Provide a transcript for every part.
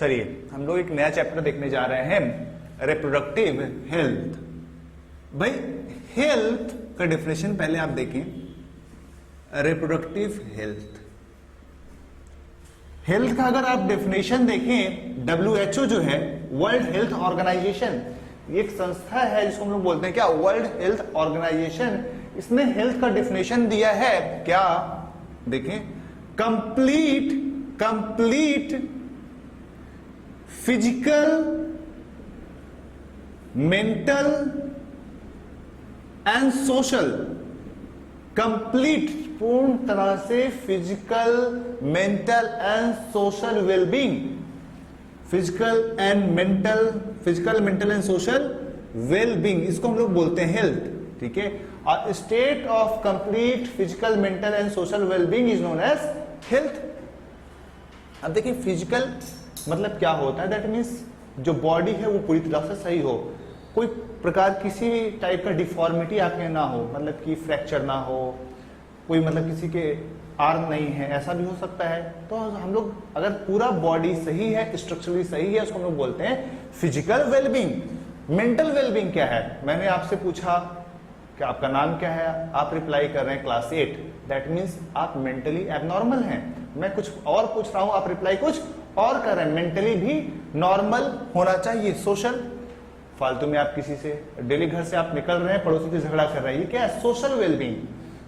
चलिए हम लोग एक नया चैप्टर देखने जा रहे हैं, रिप्रोडक्टिव हेल्थ। भाई हेल्थ का डेफिनेशन पहले आप देखें। रिप्रोडक्टिव हेल्थ, हेल्थ का अगर आप डेफिनेशन देखें, WHO जो है वर्ल्ड हेल्थ ऑर्गेनाइजेशन, एक संस्था है जिसको हम लोग बोलते हैं क्या, वर्ल्ड हेल्थ ऑर्गेनाइजेशन। इसने हेल्थ का डेफिनेशन दिया है क्या, देखें, complete physical, mental and social, complete पूर्ण तरह से physical, mental and social wellbeing, physical, mental and social wellbeing, इसको हम लोग बोलते हैं हेल्थ। ठीक है, और state of complete physical, mental and social wellbeing is known as health. अब देखिए फिजिकल मतलब क्या होता है, दैट मीन्स जो बॉडी है वो पूरी तरह से सही हो, कोई प्रकार किसी टाइप का डिफॉर्मिटी आपके ना हो, मतलब कि फ्रैक्चर ना हो, कोई मतलब किसी के आर्म नहीं है, ऐसा भी हो सकता है। तो हम लोग अगर पूरा बॉडी सही है, स्ट्रक्चरली सही है, उसको हम लोग बोलते हैं फिजिकल वेलबींग। मेंटल वेलबींग क्या है, मैंने आपसे पूछा कि आपका नाम क्या है, आप रिप्लाई कर रहे हैं क्लास 8, दैट मीन्स आप मेंटली एबनॉर्मल हैं। मैं कुछ और पूछ रहा हूं, आप रिप्लाई कुछ और कर रहे हैं, मेंटली भी नॉर्मल होना चाहिए। सोशल, फालतू में आप किसी से डेली घर से आप निकल रहे हैं, पड़ोसी से झगड़ा कर रहे हैं, ये क्या है, सोशल वेलबींग।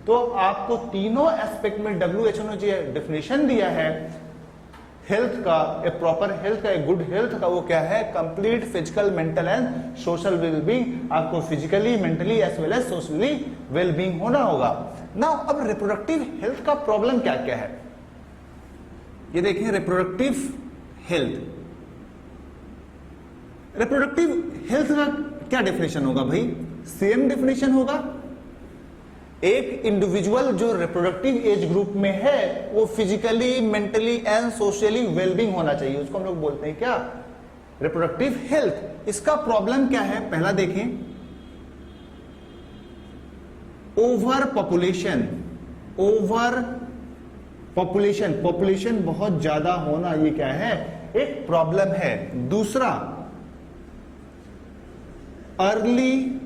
तो आपको तीनों एस्पेक्ट में WHO ने जो डेफिनेशन दिया है हेल्थ का, ए प्रॉपर हेल्थ का, ए गुड हेल्थ का, वो क्या है, complete physical, mental and social wellbeing. आपको physically, mentally as well as socially wellbeing होना होगा। नाउ अब रिप्रोडक्टिव हेल्थ का प्रॉब्लम क्या क्या है, ये देखिए। रिप्रोडक्टिव हेल्थ, रिप्रोडक्टिव हेल्थ का क्या डेफिनेशन होगा भाई, सेम डेफिनेशन होगा। एक इंडिविजुअल जो रिप्रोडक्टिव एज ग्रुप में है वो physically, mentally and socially wellbeing होना चाहिए, उसको हम लोग बोलते हैं क्या, रिप्रोडक्टिव हेल्थ। इसका प्रॉब्लम क्या है, पहला देखें, ओवर पॉपुलेशन, पॉपुलेशन बहुत ज्यादा होना, ये क्या है, एक प्रॉब्लम है। दूसरा, अर्ली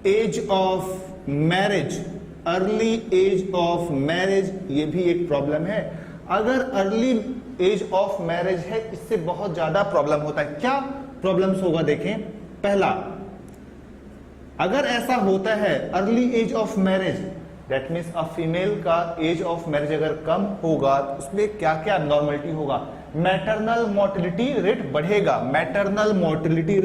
एज ऑफ मैरिज, ये भी एक प्रॉब्लम है। अगर अर्ली एज ऑफ मैरिज है, इससे बहुत ज्यादा प्रॉब्लम होता है। क्या प्रॉब्लम्स होगा देखें, पहला, अगर ऐसा होता है early age of marriage, that means a female का एज ऑफ मैरिज अगर कम होगा तो उसमें क्या क्या नॉर्मलिटी होगा, मैटरनल मोर्टेलिटी रेट बढ़ेगा, मैटरनल मोर्टेलिटी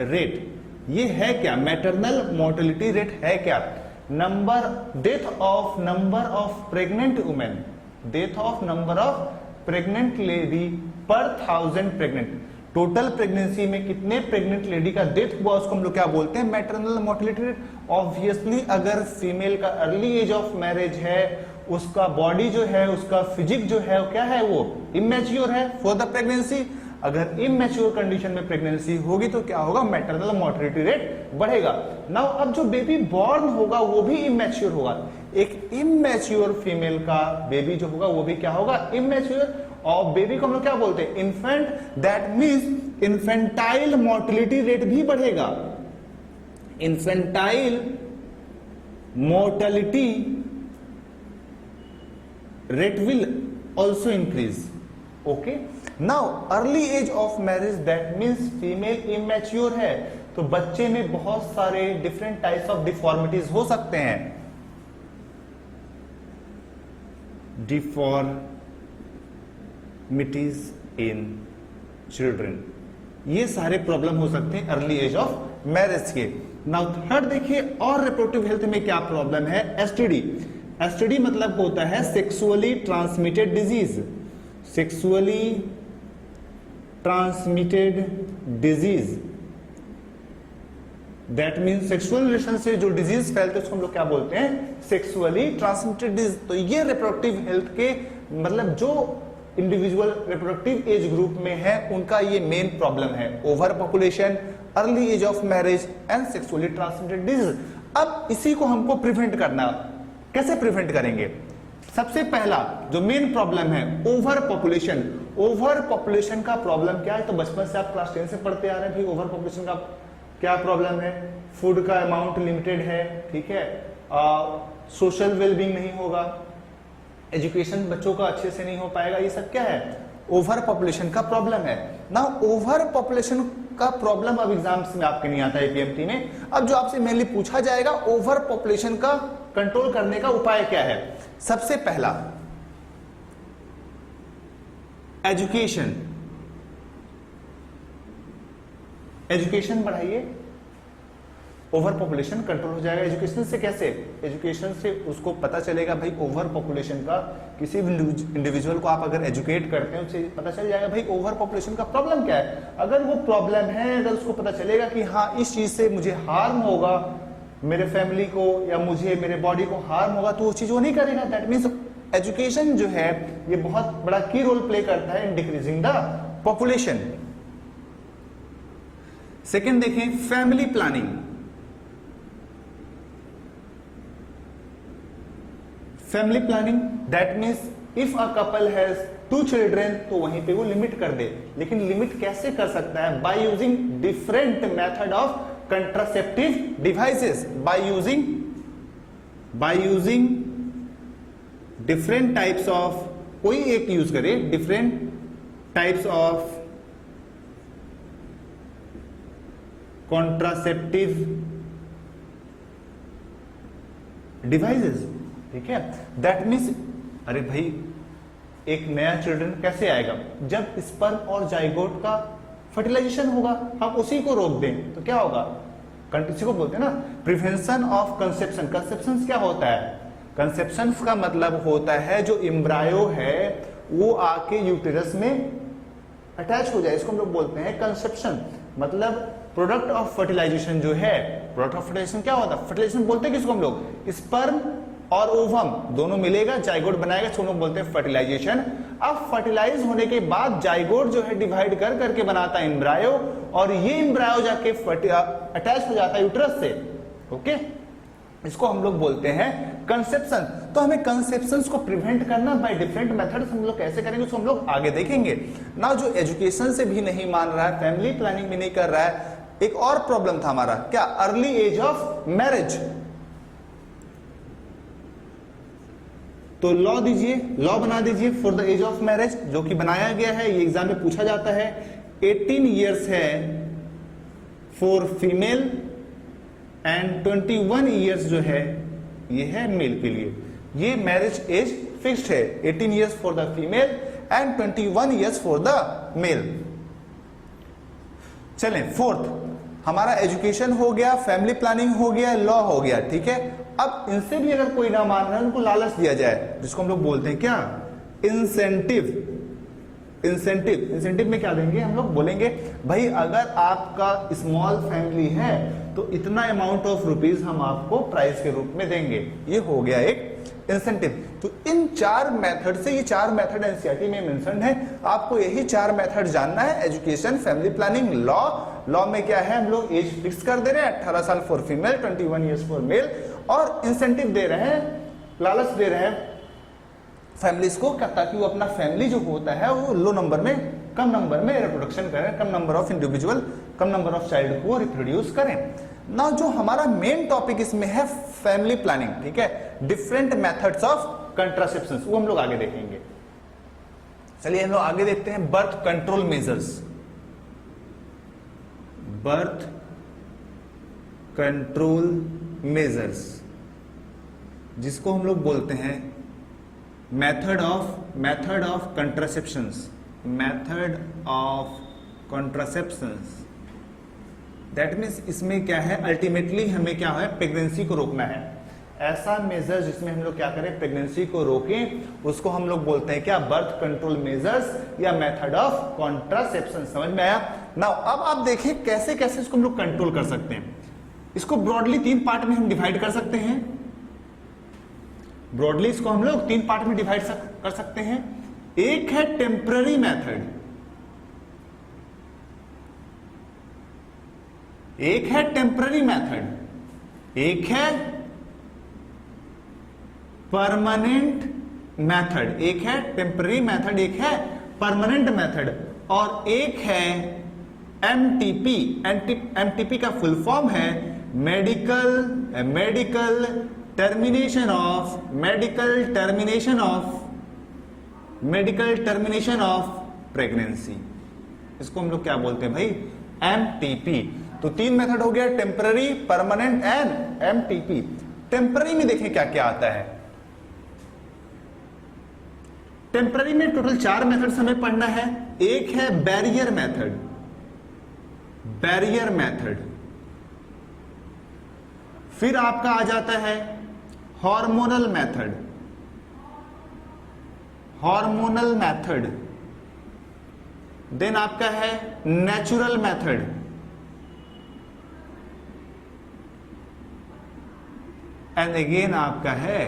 रेट, ये है क्या, मैटरनल मोर्टेलिटी रेट है क्या। Death of number of pregnant lady पर 1000 प्रेग्नेंट, टोटल प्रेगनेंसी में कितने प्रेग्नेंट लेडी का डेथ हुआ, उसको हम लोग क्या बोलते हैं, मैटरनल मोर्टेलिटी रेट। ऑब्वियसली अगर फीमेल का अर्ली एज ऑफ मैरिज है, उसका बॉडी जो है, उसका फिजिक जो है, क्या है, वो इमेच्योर है फॉर द प्रेगनेंसी। अगर इमेच्योर कंडीशन में प्रेगनेंसी होगी तो क्या होगा, मैटरनल मोर्टेलिटी रेट बढ़ेगा। नाउ अब जो बेबी बॉर्न होगा वो भी इमेच्योर होगा। एक इमेच्योर फीमेल का बेबी जो होगा वो भी क्या होगा, इमेच्योर। और बेबी को हम लोग क्या बोलते हैं, infant, that means infantile mortality rate भी बढ़ेगा, infantile mortality rate will also increase. Okay, now early age of marriage, that means female immature है, तो बच्चे में बहुत सारे डिफरेंट टाइप्स ऑफ डिफॉर्मिटीज हो सकते हैं, डिफॉर्मिटीज इन चिल्ड्रन, ये सारे प्रॉब्लम हो सकते हैं अर्ली एज ऑफ मैरिज के। नाउ थर्ड देखिए, और रिप्रोडक्टिव हेल्थ में क्या प्रॉब्लम है, एसटीडी। एसटीडी मतलब होता है sexually transmitted disease, sexually transmitted disease, that means sexual relation से जो डिजीज फैलते हैं उसको हम लोग क्या बोलते हैं, सेक्सुअली ट्रांसमिटेड डिजीज। तो ये रिप्रोडक्टिव हेल्थ के मतलब जो इंडिविजुअल रिप्रोडक्टिव एज ग्रुप में है उनका ये मेन प्रॉब्लम है, over population, early age of marriage and sexually transmitted disease. अब इसी को हमको प्रिवेंट करना, कैसे प्रिवेंट करेंगे? सबसे पहला जो मेन प्रॉब्लम है ओवर पॉपुलेशन। ओवर पॉपुलेशन का प्रॉब्लम क्या है? तो बचपन से आप क्लास 10 से पढ़ते आ रहे हैं भाई ओवर पॉपुलेशन का क्या प्रॉब्लम है। फूड का अमाउंट लिमिटेड है, ठीक है, सोशल वेलबींग नहीं होगा, एजुकेशन बच्चों का अच्छे से नहीं हो पाएगा, ये सब क्या है? ओवर पॉपुलेशन का प्रॉब्लम है ना। ओवर पॉपुलेशन का प्रॉब्लम अब एग्जाम्स में आपके नहीं आता है पीएमटी में। अब जो आपसे मेनली पूछा जाएगा ओवर पॉपुलेशन का कंट्रोल करने का उपाय क्या है? सबसे पहला एजुकेशन। एजुकेशन बढ़ाइए, ओवर पॉपुलेशन कंट्रोल हो जाएगा। एजुकेशन से कैसे? एजुकेशन से उसको पता चलेगा भाई ओवर पॉपुलेशन का, किसी भी इंडिविजुअल को आप अगर एजुकेट करते हैं उससे पता चल जाएगा भाई ओवर पॉपुलेशन का प्रॉब्लम क्या है। अगर वो प्रॉब्लम है, अगर उसको पता चलेगा कि हाँ इस चीज से मुझे हार्म होगा, मेरे फैमिली को या मुझे मेरे बॉडी को हार्म होगा, तो वो चीज वो नहीं करेगा। दैट मीन्स एजुकेशन जो है ये बहुत बड़ा की रोल प्ले करता है in decreasing the population. Second देखें family planning. Family planning that means if a couple has 2 children तो वहीं पे वो लिमिट कर दे। लेकिन लिमिट कैसे कर सकता है? By using different method of contraceptive devices. By using different types of, कोई एक यूज करे, different types of contraceptive devices, ठीक है। दैट मीन्स अरे भाई एक नया चिल्ड्रन कैसे आएगा? जब स्पर्म और जाइगोट का फर्टिलाइजेशन होगा, हम उसी को रोक दें तो क्या होगा? इसी को बोलते हैं ना प्रिवेंशन ऑफ कंसेप्शन। कंसेप्शन क्या होता है? कंसेप्शन का मतलब होता है जो एम्ब्रायो है वो आके यूटेरस में अटैच हो जाए, इसको हम लोग बोलते हैं कंसेप्शन। मतलब प्रोडक्ट ऑफ फर्टिलाइजेशन जो है, प्रोडक्ट ऑफ फर्टिलाइजेशन क्या होता है? फर्टिलाइजेशन बोलते हैं किसको हम लोग? स्पर्म और ओवम दोनों मिलेगा, जाइगोट बनाएगा, इसको लोग बोलते हैं फर्टिलाइजेशन। अब फर्टिलाइज होने के बाद जाइगोट जो है डिवाइड कर करके बनाता है एम्ब्रायो, और ये एम्ब्रायो जाके अटैच हो जाता है यूट्रस से। ओके, इसको हम लोग बोलते हैं कंसेप्शन। तो हमें कंसेप्शंस को प्रिवेंट करना बाय डिफरेंट मेथड्स हम लोग कैसे करेंगे उसको हम लोग आगे देखेंगे ना। जो एजुकेशन से भी नहीं मान रहा है, फैमिली प्लानिंग भी नहीं कर रहा है, एक और प्रॉब्लम था हमारा, क्या? Early age of marriage. तो लॉ दीजिए, लॉ बना दीजिए for the age of marriage, जो कि बनाया गया है, ये एग्जाम में पूछा जाता है। 18 ईयर्स है फॉर फीमेल एंड 21 ईयर्स जो है ये है मेल के लिए। ये मैरिज एज फिक्स्ड है, 18 years for the female and 21 years for the male. चलें, फोर्थ हमारा एजुकेशन हो गया, फैमिली प्लानिंग हो गया, लॉ हो गया, ठीक है। अब इनसे भी अगर कोई ना मान रहा है, उनको लालच दिया जाए, जिसको हम लोग बोलते हैं क्या? इंसेंटिव। इंसेंटिव, इंसेंटिव में क्या देंगे? हम लोग बोलेंगे भाई अगर आपका स्मॉल फैमिली है तो इतना अमाउंट ऑफ रुपीज हम आपको प्राइस के रूप में देंगे। ये हो गया एक इंसेंटिव। तो इन 4 मेथड से, ये 4 मेथड एनसीईआरटी में मेंशन है, आपको यही 4 मेथड जानना है। Education, family planning, law. Law में क्या है? हम लोग एज फिक्स कर दे रहे हैं, 18 साल for female, 21 years for male, और इंसेंटिव दे रहे हैं, लालच दे रहे हैं फैमिलीज को, ताकि वो अपना फैमिली जो होता है वो लो नंबर में, कम नंबर में रिप्रोडक्शन करें, कम नंबर ऑफ इंडिविजुअल, कम नंबर ऑफ चाइल्ड को रिप्रोड्यूस करें ना। जो हमारा मेन टॉपिक इसमें है फैमिली प्लानिंग, ठीक है, डिफरेंट मेथड्स ऑफ कंट्रासेप्शन, वो हम लोग आगे देखेंगे। चलिए हम लोग आगे देखते हैं birth control measures. Birth control measures, जिसको हम लोग बोलते हैं method of contraceptions, method of contraceptions. That means इसमें क्या है? अल्टीमेटली हमें क्या है? प्रेगनेंसी को रोकना है। ऐसा मेजर जिसमें हम लोग क्या करें? प्रेगनेंसी को रोकें, उसको हम लोग बोलते हैं क्या? बर्थ कंट्रोल मेजर्स या मेथड ऑफ कंट्रासेप्शन। समझ में आया ना? अब आप देखिए कैसे कैसे इसको हम लोग कंट्रोल कर सकते हैं। इसको ब्रॉडली 3 पार्ट में हम डिवाइड कर सकते हैं। ब्रॉडली इसको हम लोग 3 पार्ट में डिवाइड कर सकते हैं। एक है टेम्पररी मेथड, एक है टेम्पररी मेथड, एक है परमानेंट मेथड, एक है टेम्पररी मेथड, एक है परमानेंट मेथड, और एक है एमटीपी। एमटीपी का फुल फॉर्म है मेडिकल टर्मिनेशन ऑफ प्रेगनेंसी। इसको हम लोग क्या बोलते हैं भाई? एमटीपी। तो तीन मेथड हो गया, temporary, permanent and MTP. Temporary में देखें क्या क्या आता है। टेम्पररी में टोटल 4 मेथड्स हमें पढ़ना है। एक है बैरियर मेथड, फिर आपका आ जाता है हार्मोनल मेथड, देन आपका है नेचुरल मेथड, एंड अगेन आपका है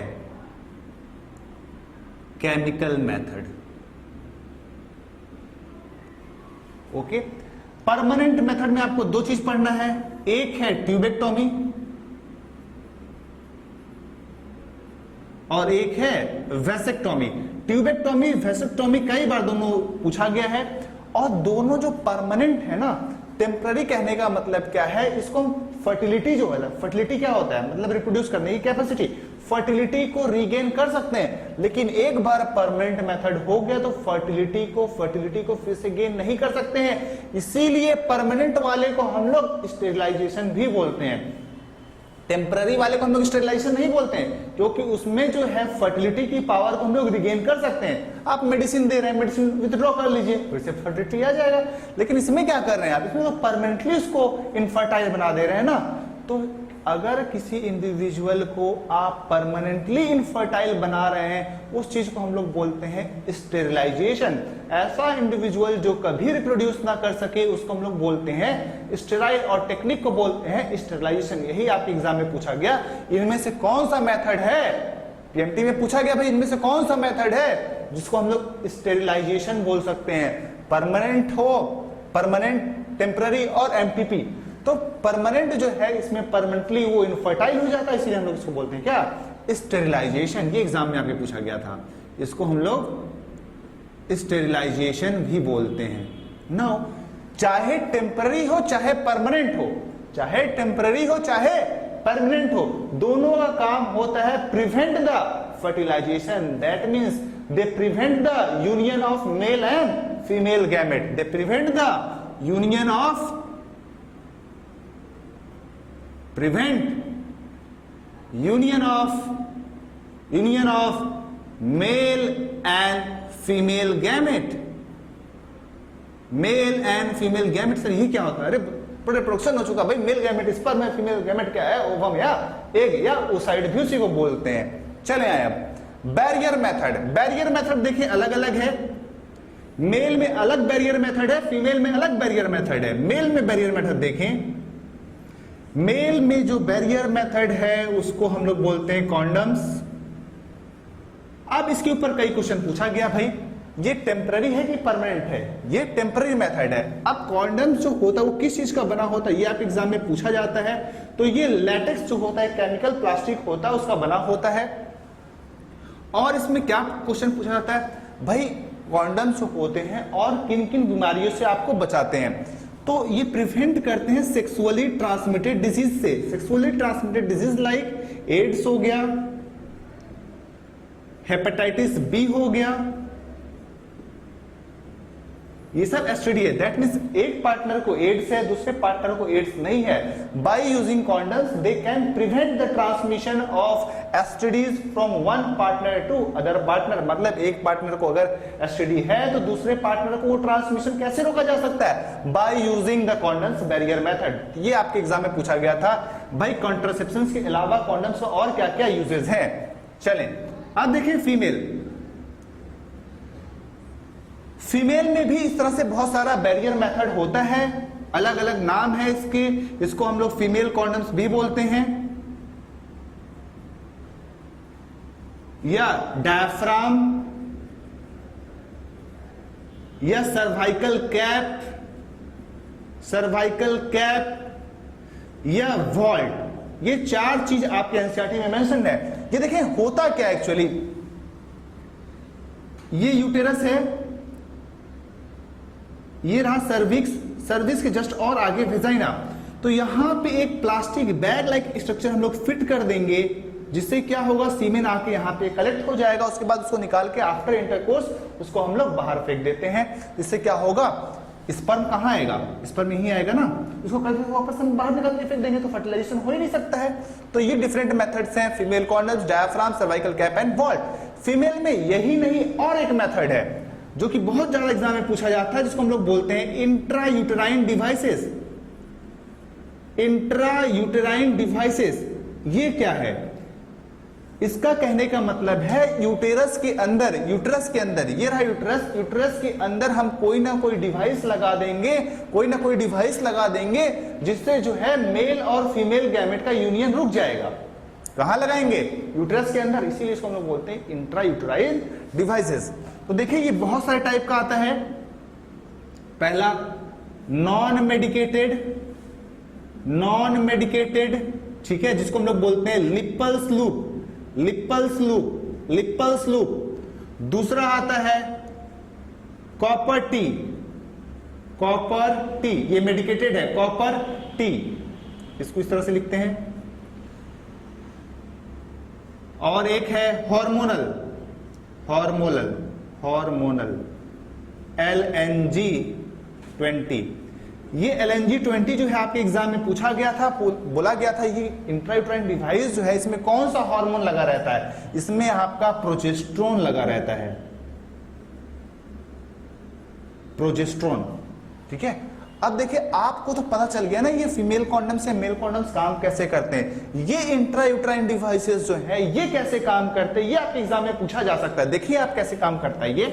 chemical method. Okay, permanent method में आपको 2 चीज पढ़ना है। एक है ट्यूबेक्टोमी और एक है वेसेक्टोमी। ट्यूबेक्टोमी, वेसेक्टोमी कई बार दोनों पूछा गया है, और दोनों जो परमानेंट है ना, टेम्पररी कहने का मतलब क्या है, इसको फर्टिलिटी जो है, फर्टिलिटी क्या होता है मतलब रिप्रोड्यूस करने की कैपेसिटी, फर्टिलिटी को रीगेन कर सकते हैं। लेकिन एक बार परमानेंट मेथड हो गया तो फर्टिलिटी को फिर से गेन नहीं कर सकते हैं। इसीलिए परमानेंट वाले को हम लोग स्टेरिलाइजेशन भी बोलते हैं, टेम्पररी वाले को हम लोग स्टेरिलाइजेशन नहीं बोलते हैं, क्योंकि उसमें जो है फर्टिलिटी की पावर को हम लोग रिगेन कर सकते हैं। आप मेडिसिन दे रहे हैं, मेडिसिन विथड्रॉ कर लीजिए, फिर से फर्टिलिटी आ जाएगा। लेकिन इसमें क्या कर रहे हैं आप, इसमें तो परमानेंटली उसको इनफर्टाइल बना दे रहे हैं ना। तो अगर किसी इंडिविजुअल को आप परमानेंटली इनफर्टाइल बना रहे हैं, उस चीज को हम लोग बोलते हैं स्टेरिलाइजेशन। ऐसा इंडिविजुअल जो कभी रिप्रोड्यूस ना कर सके उसको हम लोग बोलते हैं स्टेराइल, और टेक्निक को बोलते हैं स्टेरिलाइजेशन। यही आपके एग्जाम में पूछा गया, इनमें से कौन सा मेथड है, पीएमटी में पूछा गया भाई इनमें से कौन सा मेथड है जिसको हम लोग स्टेरिलाइजेशन बोल सकते हैं। परमानेंट, टेम्पररी और एमटीपी। तो परमानेंट जो है इसमें परमानेंटली वो इनफर्टाइल हो जाता है, इसलिए हम लोग इसको बोलते हैं क्या, स्टेरिलाइजेशन। ये एग्जाम में आपके पूछा गया था, इसको हम लोग स्टेरिलाइजेशन भी बोलते हैं। नाउ चाहे टेम्पररी हो चाहे परमानेंट हो, चाहे टेम्पररी हो चाहे परमानेंट हो, दोनों का काम होता है prevent the fertilization. That means they prevent the union of male and female gamete, they prevent the union of union of male and female gamete, male and female gamete. Sir ये क्या होता है? अरे प्रोडक्शन हो चुका भाई, male gamete sperm है, female gamete क्या है, ओवम या एग या ओसाइड भी उसी को बोलते हैं। चले आए अब बैरियर मेथड देखिए अलग अलग है, मेल में अलग बैरियर मेथड है, फीमेल में अलग बैरियर मेथड है। मेल में बैरियर मेथड देखें, मेल में जो बैरियर मेथड है उसको हम लोग बोलते हैं कॉन्डम्स। अब इसके ऊपर कई क्वेश्चन पूछा गया भाई, ये टेम्पररी है कि परमानेंट है, ये टेम्पररी मेथड है। अब कॉन्डम्स जो होता है वो किस चीज का बना होता है, ये आप एग्जाम में पूछा जाता है। तो ये लेटेक्स जो होता है, केमिकल प्लास्टिक होता है, उसका बना होता है। और इसमें क्या क्वेश्चन पूछा जाता है भाई, कॉन्डम्स जो होते हैं और किन किन बीमारियों से आपको बचाते हैं। तो ये प्रिवेंट करते हैं सेक्सुअली ट्रांसमिटेड डिजीज से, sexually transmitted disease like AIDS हो गया, हेपेटाइटिस बी हो गया, ये सब एसटीडी है। दैट मींस एक पार्टनर को एड्स है, दूसरे पार्टनर को एड्स नहीं है। By using condoms they can prevent the transmission of STDs from one partner to other partner. मतलब एक पार्टनर को अगर एसटीडी है तो दूसरे पार्टनर को वो ट्रांसमिशन कैसे रोका जा सकता है, by using the condoms barrier method. ये आपके एग्जाम में पूछा गया था भाई, कॉन्ट्रासेप्शन के अलावा कॉन्डम्स और क्या क्या यूजेस हैं। चलें अब देखिए फीमेल में भी इस तरह से बहुत सारा बैरियर मेथड होता है, अलग अलग नाम है इसके। इसको हम लोग फीमेल कॉन्डम्स भी बोलते हैं, या डायफ्राम, या सर्वाइकल कैप, या वॉल्ट। ये 4 चीज आपके एनसीईआरटी में मेंशन है। ये देखें होता क्या एक्चुअली, ये यूटेरस है, ये रहा सर्विक्स, सर्विक्स के जस्ट और आगे वेजाइना। तो यहां पे एक प्लास्टिक बैग लाइक स्ट्रक्चर हम लोग फिट कर देंगे, जिससे क्या होगा, सीमेन आके यहाँ पे कलेक्ट हो जाएगा। उसके बाद उसको निकाल के आफ्टर इंटरकोर्स उसको हम लोग बाहर फेंक देते हैं। इससे क्या होगा, स्पर्म कहाँ आएगा, स्पर्म यहीं आएगा ना, इसको करके वापस हम बाहर निकाल के फेंक देंगे, तो फर्टिलाइजेशन हो ही नहीं सकता है। तो ये डिफरेंट मेथड्स हैं, female condoms, diaphragm, cervical cap and vault. Female में यही नहीं और एक मेथड है जो कि बहुत ज्यादा एग्जाम में पूछा जाता है, जिसको हम लोग बोलते हैं intra uterine devices. Intra uterine devices ये क्या है, इसका कहने का मतलब है यूटेरस के अंदर, यूटेरस के अंदर, ये रहा यूटेरस, यूटेरस के अंदर हम कोई ना कोई डिवाइस लगा देंगे, कोई ना कोई डिवाइस लगा देंगे, जिससे जो है मेल और फीमेल गैमेट का यूनियन रुक जाएगा। कहां लगाएंगे, यूटेरस के अंदर, इसीलिए इसको हम लोग बोलते हैं इंट्रा यूटेराइन डिवाइसेस। तो देखिए ये बहुत सारे टाइप का आता है। पहला नॉन मेडिकेटेड, नॉन मेडिकेटेड, ठीक है, जिसको हम लोग बोलते हैं लिप्पल्स लूप, लिप्पल्स लूप, लिप्पल्स लूप। दूसरा आता है कॉपर टी, कॉपर टी, ये मेडिकेटेड है, कॉपर टी, इसको इस तरह से लिखते हैं। और एक है हार्मोनल, हार्मोनल, हार्मोनल, LNG-20। ये LNG-20 जो है आपके एग्जाम में पूछा गया था, बोला गया था ये इंट्रायूटेराइन डिवाइस जो है, इसमें कौन सा हार्मोन लगा रहता है, इसमें आपका प्रोजेस्टेरोन लगा रहता है, प्रोजेस्टेरोन, ठीक है। अब देखिए आपको तो पता चल गया ना ये फीमेल कॉन्डम से मेल कॉन्डम्स काम कैसे करते हैं, ये इंट्रायूटेराइन डिवाइसेस जो है ये कैसे काम करते हैं, ये आपके एग्जाम में पूछा जा सकता है। देखिए आप कैसे काम करता है ये,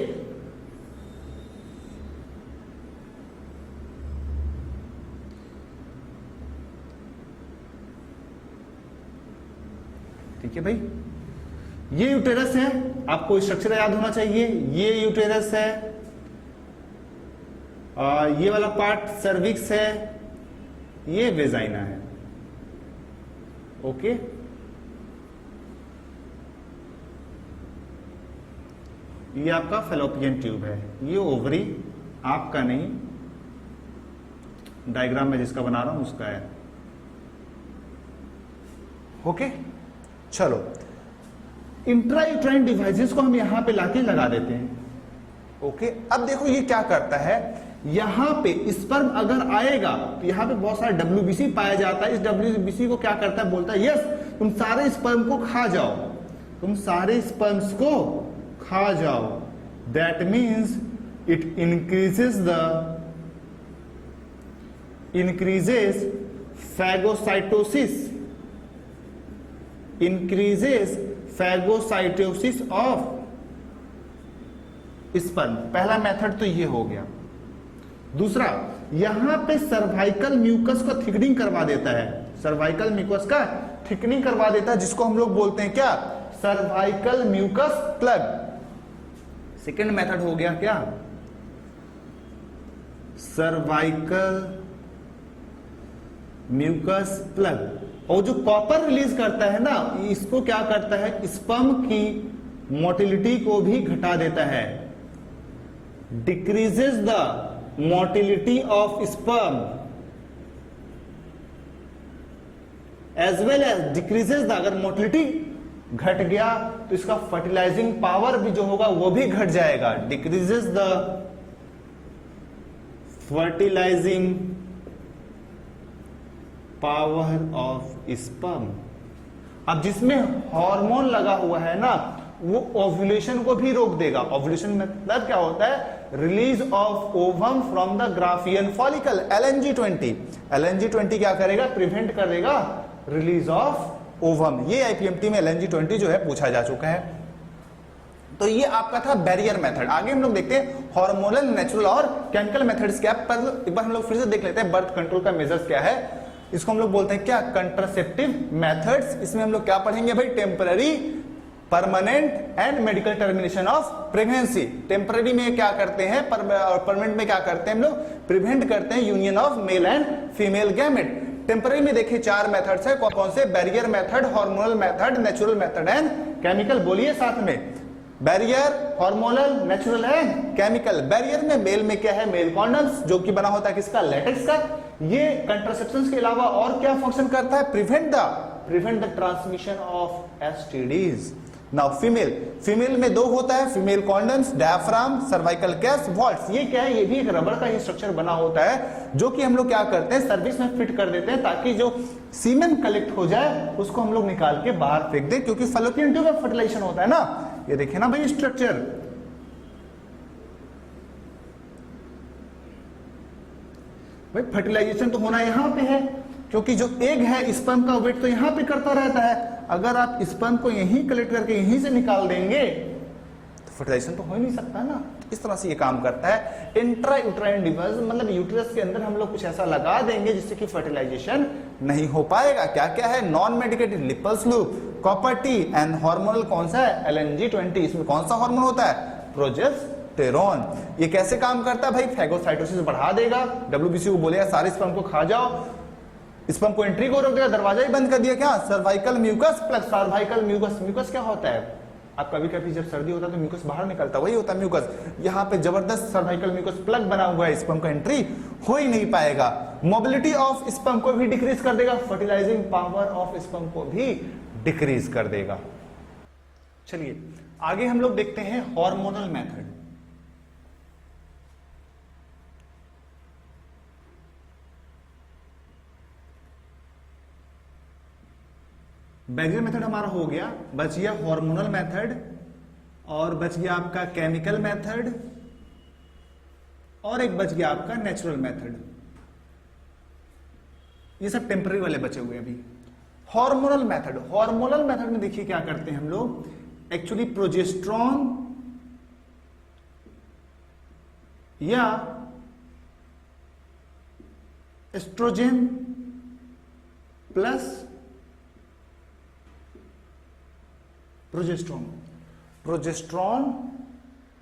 ठीक है भाई। ये यूटेरस है, आपको स्ट्रक्चर याद होना चाहिए, ये यूटेरस है, ये वाला पार्ट सर्विक्स है, ये वेजाइना है, ओके। ये आपका फैलोपियन ट्यूब है, ये ओवरी आपका नहीं, डायग्राम में जिसका बना रहा हूं उसका है, ओके। चलो इंट्रायूटेराइन डिवाइसेस को हम यहां पे लाके लगा देते हैं, ओके। अब देखो ये क्या करता है, यहां पे स्पर्म अगर आएगा तो यहां पे बहुत सारा WBC पाया जाता है। इस WBC को क्या करता है, बोलता है यस तुम सारे स्पर्म को खा जाओ, तुम सारे स्पर्म्स को खा जाओ। That means it increases phagocytosis, increases phagocytosis of sperm. पहला मेथड तो ये हो गया। दूसरा, यहां पे सर्वाइकल म्यूकस को थिकनिंग करवा देता है, सर्वाइकल म्यूकस का थिकनिंग करवा देता है, जिसको हम लोग बोलते हैं क्या, cervical mucus plug. Second method हो गया क्या, सर्वाइकल म्यूकस प्लग। और जो कॉपर रिलीज करता है ना, इसको क्या करता है, स्पर्म की मोटिलिटी को भी घटा देता है, decreases the motility of sperm as well as decreases the, अगर मोटिलिटी घट गया तो इसका फर्टिलाइजिंग पावर भी जो होगा वो भी घट जाएगा, decreases the fertilising power of sperm. अब जिसमें हार्मोन लगा हुआ है ना, वो ओव्यूलेशन को भी रोक देगा। ओव्यूलेशन मतलब क्या होता है, release of ovum from the Graafian follicle. LNG-20, LNG-20 क्या करेगा, प्रिवेंट करेगा रिलीज ऑफ ओवम। ये IPMT में LNG-20 जो है पूछा जा चुका है। तो ये आपका था बैरियर मेथड। आगे हम लोग देखते हैं हार्मोनल, नेचुरल और केमिकल मेथड्स क्या। पर एक बार हम लोग फिर से देख लेते हैं बर्थ कंट्रोल का मेजर्स क्या है। इसको हम लोग बोलते हैं क्या, कंट्रासेप्टिव मेथड्स। इसमें हम लोग क्या पढ़ेंगे भाई, temporary, permanent and medical termination of pregnancy. Temporary में क्या करते हैं और परमानेंट में क्या करते हैं हम लोग, प्रिवेंट करते हैं union of male and female gamete. Temporary में देखिए 4 मेथड्स है, कौन से? Barrier method, hormonal method, natural method and chemical. बोलिए साथ में, barrier, hormonal, natural and chemical. Barrier में मेल में क्या है? मेल कॉन्डम्स, जो कि बना होता है किसका? लेटेक्स का। ये कंट्रासेप्शन के अलावा और क्या फंक्शन करता है? Prevent the transmission of STDs. Now female में 2 होता है, female condoms, diaphragm, cervical caps, vaults. ये क्या है? ये भी एक रबर का ही स्ट्रक्चर बना होता है, जो कि हम लोग क्या करते हैं? सर्विस में फिट कर देते हैं, ताकि जो सीमेन कलेक्ट हो जाए उसको हम लोग निकाल के बाहर फेंक दें, क्योंकि फैलोपियन ट्यूब में फर्टिलाइजेशन होता है ना। ये देखिए ना भाई स्ट्रक्चर, भाई फर्टिलाइजेशन तो होना यहां पे है, क्योंकि जो एग है स्पर्म का वेट तो यहां पे करता रहता है। अगर आप स्पर्म को यहीं कलेक्ट करके यहीं से निकाल देंगे तो फर्टिलाइजेशन तो हो ही नहीं सकता ना। इस तरह से ये काम करता है। इंट्रा यूट्राइन डिवाइस, मतलब यूट्रस के अंदर हम लोग कुछ ऐसा लगा देंगे जिससे कि फर्टिलाइजेशन नहीं हो पाएगा। क्या क्या है? Non medicated Lippes loop, copper T and hormonal कौन सा है? LNG-20। इसमें कौन सा हार्मोन होता है? प्रोजेस्टेरोन। ये कैसे काम करता है भाई? फैगोसाइटोसिस बढ़ा देगा, WBC को बोलेगा सारे स्पर्म को खा जाओ, स्पर्म को एंट्री को रोक देगा, दरवाजा ही बंद कर दिया। क्या? Cervical mucus plus cervical mucus. Mucus क्या होता है? आप कभी कभी जब सर्दी होता है तो म्यूकस बाहर निकलता है, वही होता है म्यूकस। यहाँ पे जबरदस्त सर्वाइकल म्यूकस प्लग बना हुआ है, स्पर्म का एंट्री हो ही नहीं पाएगा। मोबिलिटी ऑफ स्पर्म को भी डिक्रीज कर देगा, फर्टिलाइजिंग पावर ऑफ स्पर्म को भी डिक्रीज कर देगा। चलिए आगे हम लोग देखते हैं हार्मोनल मेथड। बैरियर मेथड हमारा हो गया, बच गया हार्मोनल मेथड और बच गया आपका केमिकल मेथड और एक बच गया आपका नेचुरल मेथड। ये सब टेम्पररी वाले बचे हुए अभी। हार्मोनल मेथड में देखिए क्या करते हैं हम लोग, एक्चुअली प्रोजेस्ट्रॉन या एस्ट्रोजन प्लस प्रोजेस्ट्रॉन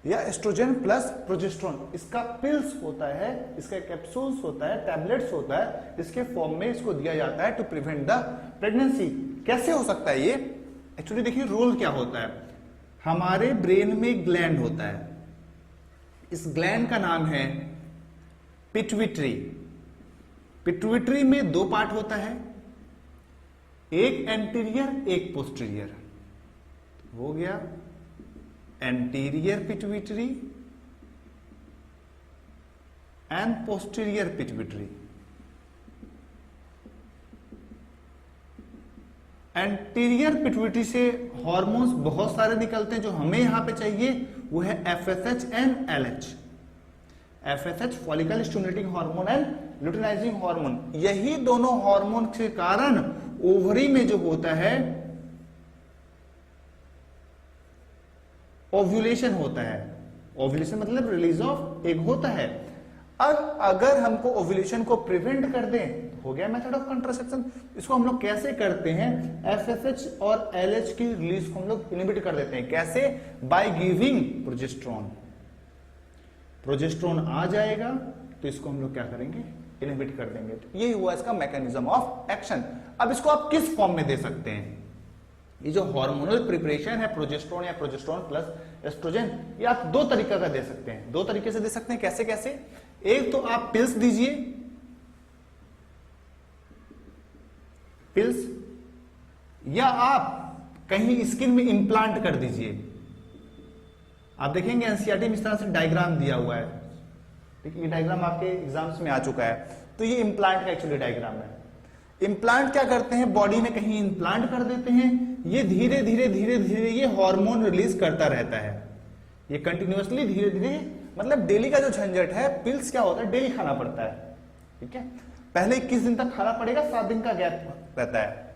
या एस्ट्रोजन प्लस प्रोजेस्ट्रॉन, इसका पिल्स होता है, इसका कैप्सूल्स होता है, टैबलेट्स होता है, इसके फॉर्म में इसको दिया जाता है टू प्रिवेंट द प्रेगनेंसी। कैसे हो सकता है ये? एक्चुअली देखिए रोल क्या होता है। हमारे ब्रेन में ग्लैंड होता है, इस ग्लैंड का नाम है पिट्यूटरी। पिट्यूटरी में 2 पार्ट होता है, एक एंटीरियर एक पोस्टीरियर। हो गया anterior pituitary and posterior pituitary. Anterior pituitary से हार्मोन्स बहुत सारे निकलते हैं, जो हमें यहां पे चाहिए वो है FSH and LH। FSH follicle stimulating hormone and luteinizing hormone. यही दोनों हार्मोन के कारण ओवरी में जो होता है ओव्यूलेशन होता है। ओव्यूलेशन मतलब रिलीज ऑफ एग होता है। अब अगर हमको ओव्यूलेशन को प्रिवेंट कर दें तो हो गया मेथड ऑफ कंट्रासेप्शन। इसको हम लोग कैसे करते हैं? FSH और LH की रिलीज को हम लोग इनहिबिट कर देते हैं। कैसे? By giving progesterone. प्रोजेस्ट्रॉन आ जाएगा तो इसको हम लोग क्या करेंगे? इनहिबिट कर देंगे। तो ये हुआ इसका मैकेनिज्म ऑफ एक्शन। अब इसको आप किस फॉर्म में दे सकते हैं? ये जो हार्मोनल प्रिपरेशन है प्रोजेस्ट्रॉन या प्रोजेस्ट्रॉन प्लस एस्ट्रोजन, ये आप 2 तरीका का दे सकते हैं। 2 तरीके से दे सकते हैं। कैसे कैसे? एक तो आप पिल्स दीजिए, पिल्स, या आप कहीं स्किन में इंप्लांट कर दीजिए। आप देखेंगे एनसीईआरटी में इस तरह से डायग्राम दिया हुआ है, ठीक है? ये डायग्राम आपके एग्जाम्स में आ चुका है। तो ये इंप्लांट का एक्चुअली डायग्राम है। इंप्लांट क्या करते हैं? बॉडी में कहीं इंप्लांट कर देते हैं, ये धीरे धीरे ये हार्मोन रिलीज करता रहता है। ये कंटिन्यूअसली धीरे धीरे, मतलब डेली का जो झंझट है, पिल्स क्या होता है? डेली खाना पड़ता है, ठीक है? पहले 21 दिन तक खाना पड़ेगा, 7 दिन का गैप रहता है।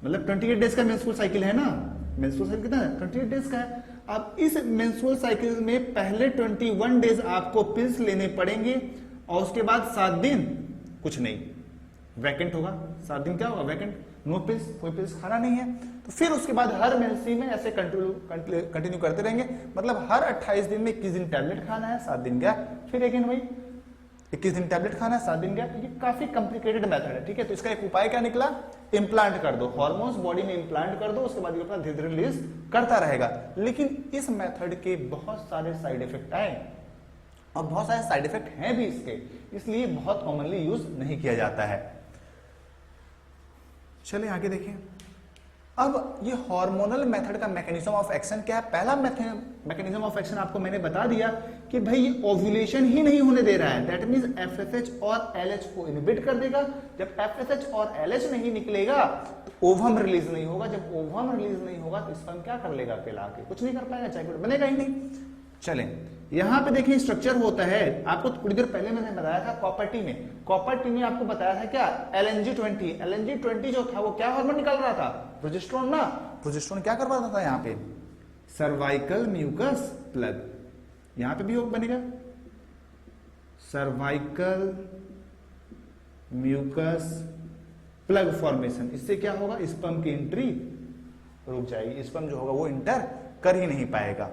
मतलब 28 डेज का मेंस्ट्रुअल साइकिल है ना। मेंस्ट्रुअल साइकिल कितना है? 28 डेज का है। अब इस मेंस्ट्रुअल साइकिल में पहले 21 डेज आपको पिल्स लेने पड़ेंगे और उसके बाद 7 दिन कुछ नहीं, वैकेंट होगा। 7 दिन क्या होगा? वैकेंट, नो पिल्स, कोई पिल्स खाना नहीं है। तो फिर उसके बाद हर मेंस्ट्री में ऐसे कंटिन्यू करते रहेंगे। मतलब हर 28 दिन में 21 दिन टैबलेट खाना है, 7 दिन गया, फिर अगेन वही। 21 दिन टैबलेट खाना, 7 दिन गैप। ये काफी कॉम्प्लिकेटेड मेथड है, ठीक है। तो इसका एक उपाय क्या निकला, इम्प्लांट कर दो, हार्मोन्स बॉडी में इम्प्लांट कर दो, उसके बाद ये अपना धीरे धीरे रिलीज करता रहेगा। लेकिन इस मेथड के बहुत सारे साइड इफेक्ट आए और बहुत सारे साइड इफेक्ट हैं भी इसके, इसलिए बहुत कॉमनली यूज नहीं किया जाता है। चलिए आगे देखिए। अब ये हार्मोनल मेथड का मैकेनिज्म ऑफ एक्शन क्या है। पहला मैकेनिज्म ऑफ एक्शन आपको मैंने बता दिया कि भाई ये ओव्यूलेशन ही नहीं होने दे रहा है, दैट मींस एफएसएच और एलएच को इनहिबिट कर देगा। जब एफएसएच और एलएच नहीं निकलेगा तो ओवम रिलीज नहीं होगा, जब ओवम रिलीज नहीं होगा तो स्पर्म क्या कर लेगा, अकेला के कुछ नहीं कर पाएगा, चाहे बनेगा ही नहीं। चलें यहां पे देखिए स्ट्रक्चर होता है, आपको थोड़ी देर पहले मैंने बताया था कॉपर टी में आपको बताया था क्या, LNG20 जो था वो क्या हार्मोन निकल रहा था, प्रोजेस्टेरोन ना। प्रोजेस्टेरोन क्या कर रहा था यहाँ पे, सर्वाइकल म्यूकस प्लग, यहां पे भी योग बनेगा सर्वाइकल म्यूकस प्लग फॉर्मेशन। इससे क्या होगा, स्पर्म की एंट्री रुक जाएगी, स्पर्म जो होगा वो इंटर कर ही नहीं पाएगा।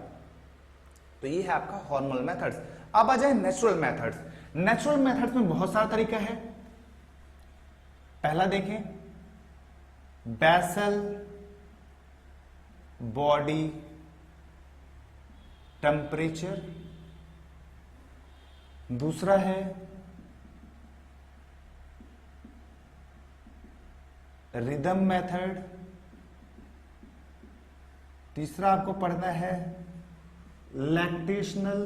तो ये है आपका हार्मोनल मेथड्स। अब आ जाए नेचुरल मेथड्स। नेचुरल मेथड्स में बहुत सारा तरीका है। पहला देखें, बेसल बॉडी टेम्परेचर, दूसरा है रिदम मेथड, तीसरा आपको पढ़ना है लैक्टेशनल